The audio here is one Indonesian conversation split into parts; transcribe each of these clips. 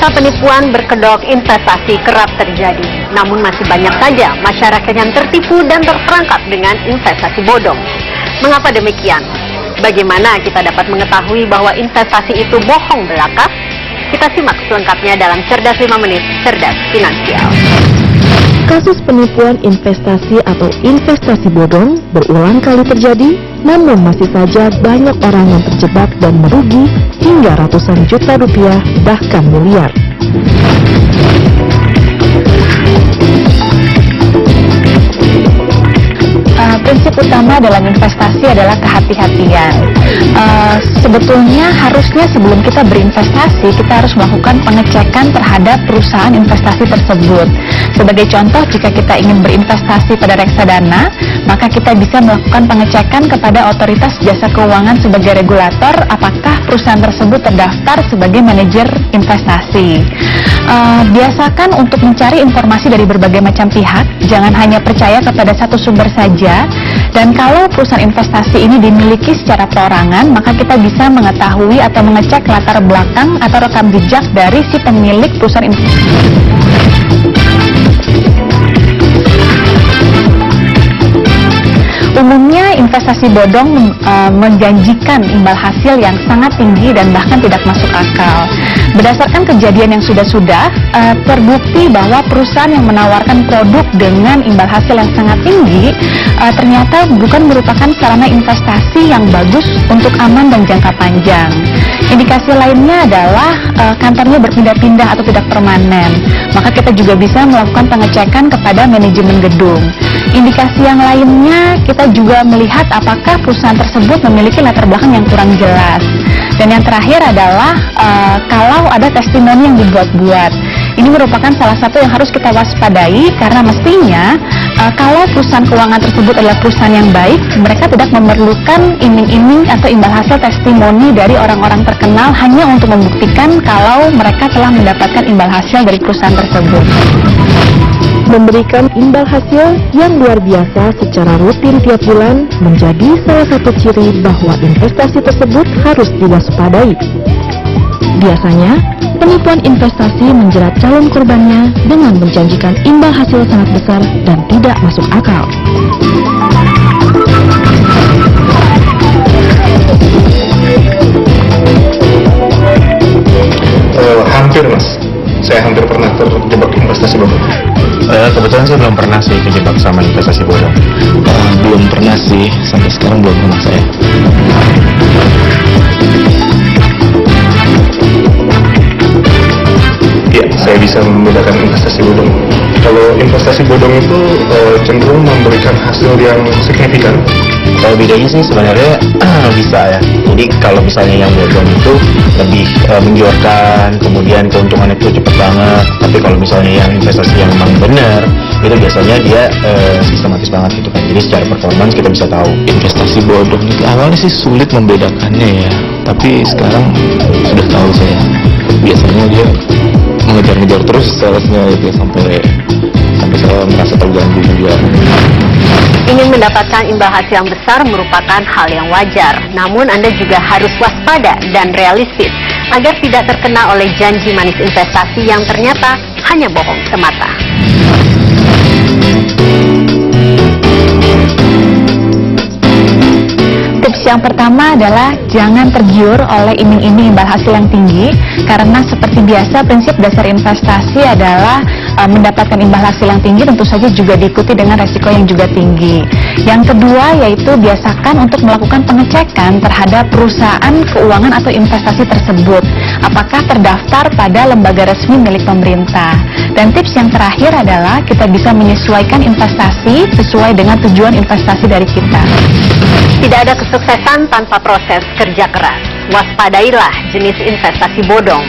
Fakta penipuan berkedok investasi kerap terjadi, namun masih banyak saja masyarakat yang tertipu dan terperangkap dengan investasi bodong. Mengapa demikian? Bagaimana kita dapat mengetahui bahwa investasi itu bohong belaka? Kita simak selengkapnya dalam Cerdas 5 Menit, Cerdas Finansial. Kasus penipuan investasi atau investasi bodong berulang kali terjadi, namun masih saja banyak orang yang terjebak dan merugi hingga ratusan juta rupiah, bahkan miliar. Prinsip utama dalam investasi adalah kehati-hatian. Sebetulnya harusnya sebelum kita berinvestasi, kita harus melakukan pengecekan terhadap perusahaan investasi tersebut. Sebagai contoh, jika kita ingin berinvestasi pada reksadana, maka kita bisa melakukan pengecekan kepada otoritas jasa keuangan sebagai regulator apakah perusahaan tersebut terdaftar sebagai manajer investasi. Biasakan untuk mencari informasi dari berbagai macam pihak, jangan hanya percaya kepada satu sumber saja. Dan kalau perusahaan investasi ini dimiliki secara perorangan, maka kita bisa mengetahui atau mengecek latar belakang atau rekam jejak dari si pemilik perusahaan investasi. Umumnya investasi bodong menjanjikan imbal hasil yang sangat tinggi dan bahkan tidak masuk akal. Berdasarkan kejadian yang sudah terbukti bahwa perusahaan yang menawarkan produk dengan imbal hasil yang sangat tinggi ternyata bukan merupakan sarana investasi yang bagus untuk aman dan jangka panjang. Indikasi lainnya adalah kantornya berpindah-pindah atau tidak permanen. Maka kita juga bisa melakukan pengecekan kepada manajemen gedung. Indikasi yang lainnya, kita juga melihat apakah perusahaan tersebut memiliki latar belakang yang kurang jelas. Dan yang terakhir adalah kalau ada testimoni yang dibuat-buat. Ini merupakan salah satu yang harus kita waspadai karena mestinya kalau perusahaan keuangan tersebut adalah perusahaan yang baik, mereka tidak memerlukan iming-iming atau imbal hasil testimoni dari orang-orang terkenal hanya untuk membuktikan kalau mereka telah mendapatkan imbal hasil dari perusahaan tersebut. Memberikan imbal hasil yang luar biasa secara rutin tiap bulan menjadi salah satu ciri bahwa investasi tersebut harus diwaspadai. Biasanya, penipuan investasi menjerat calon korbannya dengan menjanjikan imbal hasil sangat besar dan tidak masuk akal. Hampir mas, saya hampir pernah terjebak investasi bodong. Kebetulan saya belum pernah sih terjebak sama investasi bodong. Belum pernah sih, sampai sekarang belum pernah saya. Ya, saya bisa membedakan investasi bodong. Kalau investasi bodong itu cenderung memberikan hasil yang signifikan. Kalau bedanya sih sebenarnya bisa ya. Jadi kalau misalnya yang bodong itu lebih menggiurkan, kemudian keuntungan itu cepat banget. Tapi kalau misalnya yang investasi yang memang benar, itu biasanya dia sistematis banget gitu kan. Jadi secara performance kita bisa tahu. Investasi bodong itu awalnya sih sulit membedakannya ya. Tapi sekarang sudah tahu saya. Biasanya dia mengejar-ngejar terus salesnya itu sampai saya merasa terganggu juga. Ingin mendapatkan imbal hasil yang besar merupakan hal yang wajar, namun Anda juga harus waspada dan realistis agar tidak terkena oleh janji manis investasi yang ternyata hanya bohong semata. Tips yang pertama adalah jangan tergiur oleh iming-iming imbal hasil yang tinggi, karena seperti biasa prinsip dasar investasi adalah mendapatkan imbal hasil yang tinggi tentu saja juga diikuti dengan resiko yang juga tinggi. Yang kedua yaitu biasakan untuk melakukan pengecekan terhadap perusahaan keuangan atau investasi tersebut, apakah terdaftar pada lembaga resmi milik pemerintah. Dan tips yang terakhir adalah kita bisa menyesuaikan investasi sesuai dengan tujuan investasi dari kita. Tidak ada kesuksesan tanpa proses kerja keras. Waspadailah jenis investasi bodong.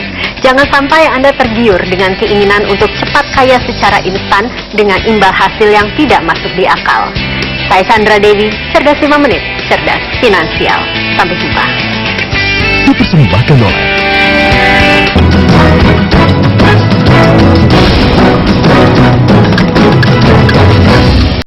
Jangan sampai Anda tergiur dengan keinginan untuk cepat kaya secara instan dengan imbal hasil yang tidak masuk di akal. Saya Sandra Dewi, Cerdas 5 Menit, Cerdas Finansial. Sampai jumpa. Dipersembahkan oleh